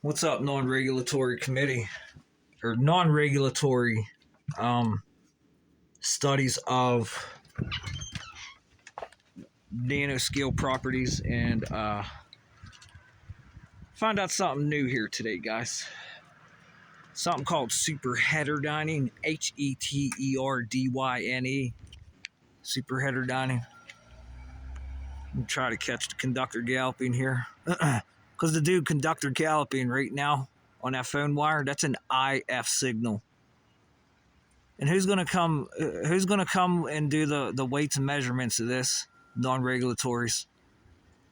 What's up, non-regulatory committee or non-regulatory studies of nanoscale properties, and find out something new here today, guys. Something called superheterodyning, Heterdyne, superheterodyning. I'm try to catch the conductor galloping here, because the dude conductor galloping right now on that phone wire, that's an IF signal. And who's gonna come? Who's gonna come and do the weights and measurements of this? Non-regulatories.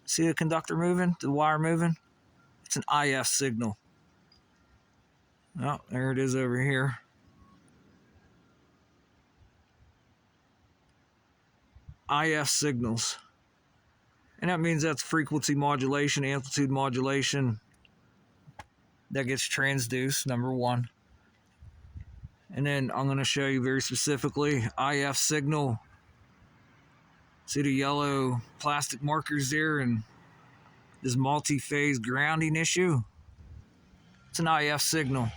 See the conductor moving, the wire moving? It's an IF signal. Oh, there it is over here. IF signals. And that means that's frequency modulation, amplitude modulation. That gets transduced, number one. And then I'm going to show you very specifically IF signal. See the yellow plastic markers there and this multi-phase grounding issue? It's an IF signal.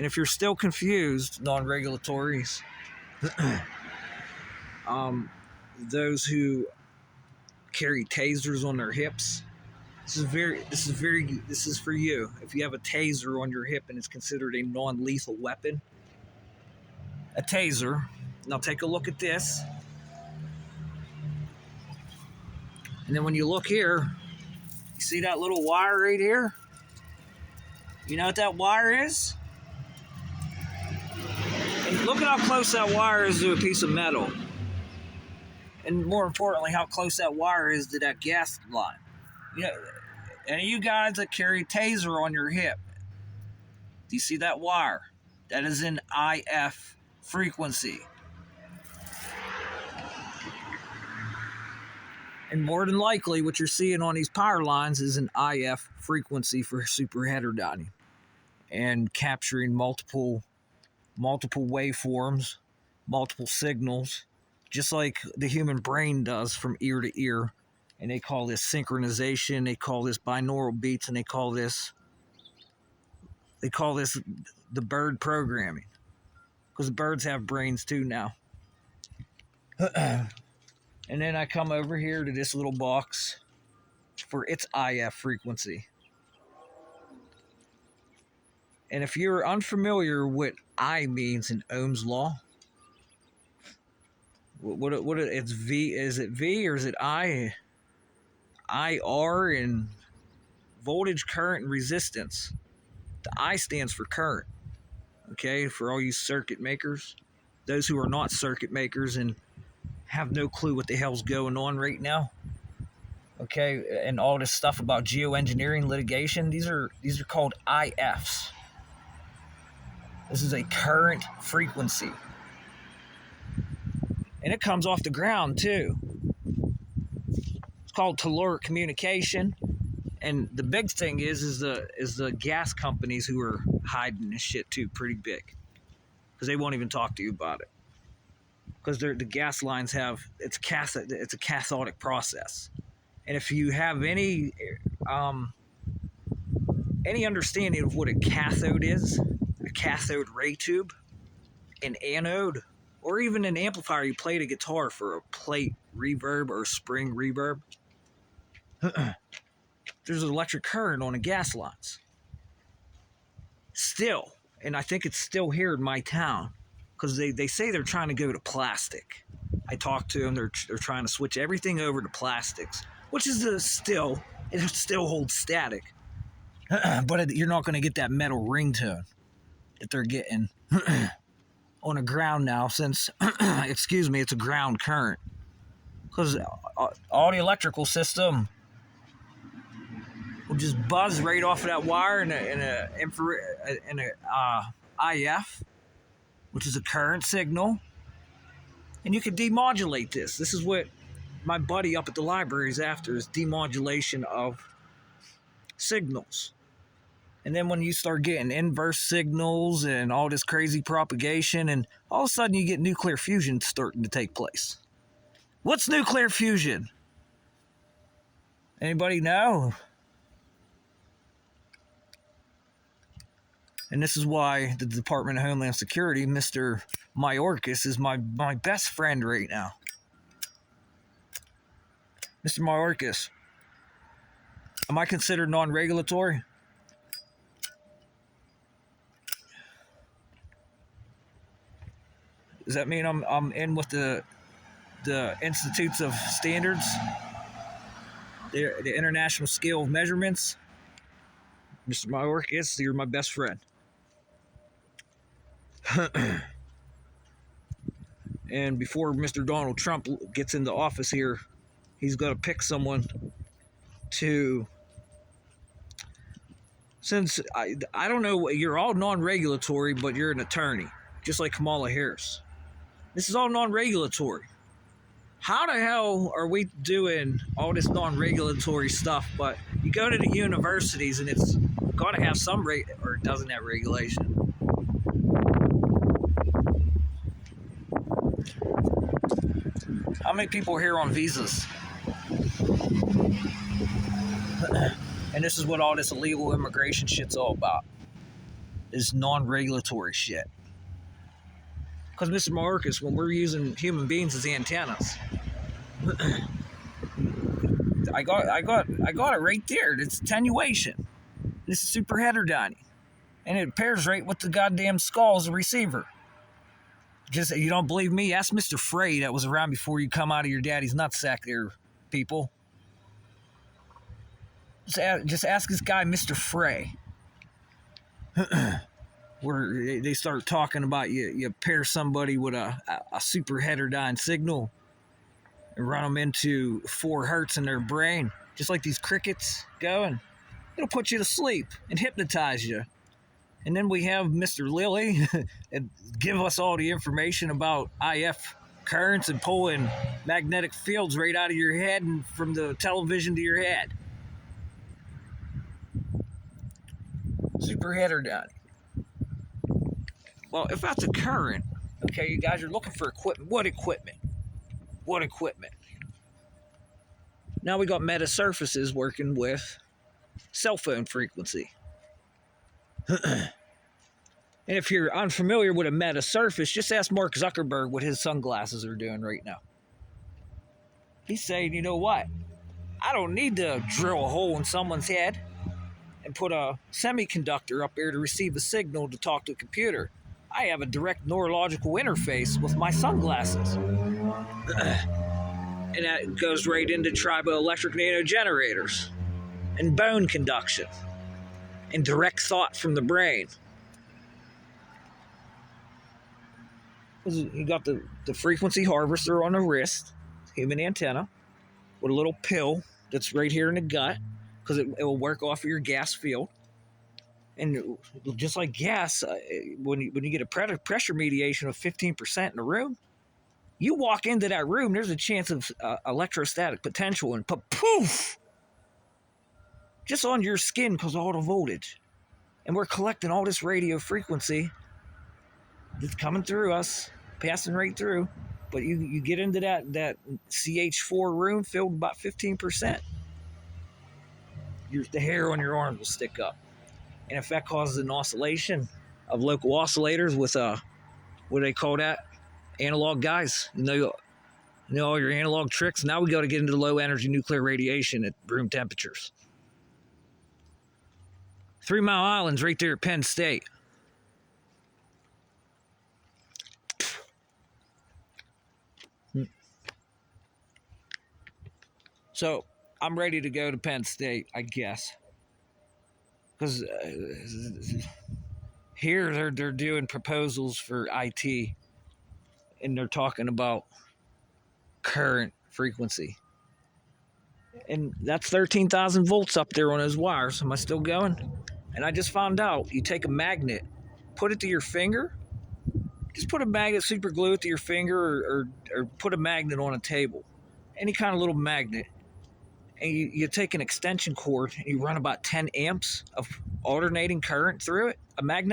And if you're still confused, non-regulatories, those who carry tasers on their hips, this is for you. If you have a taser on your hip and it's considered a non-lethal weapon, a taser. Now take a look at this. And then when you look here, you see that little wire right here? You know what that wire is? And look at how close that wire is to a piece of metal. And more importantly, how close that wire is to that gas line. You know, any of you guys that carry a taser on your hip, do you see that wire? That is an IF frequency. And more than likely, what you're seeing on these power lines is an IF frequency for superheterodyning and capturing multiple waveforms, multiple signals, just like the human brain does from ear to ear. And they call this synchronization, they call this binaural beats, and they call this the bird programming, because the birds have brains too now. And then I come over here to this little box for its IF frequency. And if you're unfamiliar with I means in Ohm's law, it's V, is it V or is it I? IR in voltage, current, and resistance. The I stands for current. Okay, for all you circuit makers, those who are not circuit makers and have no clue what the hell's going on right now. Okay, and all this stuff about geoengineering litigation, these are called IFs. This is a current frequency. And it comes off the ground too. It's called telluric communication. And the big thing is the gas companies who are hiding this shit too pretty big. Because they won't even talk to you about it. Because the gas lines it's a cathodic process. And if you have any understanding of what a cathode is, a cathode ray tube, an anode, or even an amplifier you play the guitar for a plate reverb or spring reverb, there's an electric current on the gas lines. Still, and I think it's still here in my town, because they say they're trying to go to plastic. I talked to them, they're trying to switch everything over to plastics, which is it still holds static. But you're not going to get that metal ringtone that they're getting on the ground now, since, it's a ground current. Because all the electrical system will just buzz right off of that wire in a IF, which is a current signal. And you can demodulate this. This is what my buddy up at the library is after, is demodulation of signals. And then when you start getting inverse signals and all this crazy propagation, and all of a sudden you get nuclear fusion starting to take place. What's nuclear fusion? Anybody know? And this is why the Department of Homeland Security, Mr. Mayorkas, is my best friend right now. Mr. Mayorkas, am I considered non-regulatory? Does that mean I'm in with the Institutes of Standards, the International Scale of Measurements? Mr. Mayorkas, you're my best friend. And before Mr. Donald Trump gets into office here, he's going to pick someone to, since I don't know, you're all non-regulatory, but you're an attorney, just like Kamala Harris. This is all non-regulatory. How the hell are we doing all this non-regulatory stuff, but you go to the universities and it's got to have some or it doesn't have regulation? How many people are here on visas? And this is what all this illegal immigration shit's all about. Is non-regulatory shit. Because Mr. Mayorkas, when we're using human beings as antennas, I got it right there. It's attenuation. This is super heterodyny. And it pairs right with the goddamn skull as a receiver. Just, you don't believe me? Ask Mr. Frey that was around before you come out of your daddy's nutsack there, people. Just ask this guy, Mr. Frey. Where they start talking about you pair somebody with a super heterodyne signal and run them into 4 hertz in their brain, just like these crickets going. It'll put you to sleep and hypnotize you. And then we have Mr. Lilly and give us all the information about IF currents and pulling magnetic fields right out of your head and from the television to your head. Super heterodyne. Well, if that's a current, okay, you guys are looking for equipment. What equipment? What equipment? Now we got Metasurfaces working with cell phone frequency. And if you're unfamiliar with a Metasurface, just ask Mark Zuckerberg what his sunglasses are doing right now. He's saying, you know what? I don't need to drill a hole in someone's head and put a semiconductor up there to receive a signal to talk to a computer. I have a direct neurological interface with my sunglasses. And that goes right into triboelectric nanogenerators and bone conduction and direct thought from the brain. You got the frequency harvester on the wrist, human antenna, with a little pill that's right here in the gut, because it will work off of your gas field. And just like gas, when you get a pressure mediation of 15% in a room, you walk into that room, there's a chance of electrostatic potential, and poof! Just on your skin because of all the voltage. And we're collecting all this radio frequency that's coming through us, passing right through. But you get into that CH4 room filled about 15%. The hair on your arm will stick up. And if that causes an oscillation of local oscillators with what do they call that? Analog guys. You know all your analog tricks. Now we got to get into low energy nuclear radiation at room temperatures. 3 Mile Island's right there at Penn State. So I'm ready to go to Penn State, I guess. Because here they're doing proposals for IT, and they're talking about current frequency. And that's 13,000 volts up there on those wires. Am I still going? And I just found out, you take a magnet, put it to your finger, just put a magnet, super glue it to your finger, or put a magnet on a table. Any kind of little magnet. And you take an extension cord and you run about 10 amps of alternating current through it, a magnet.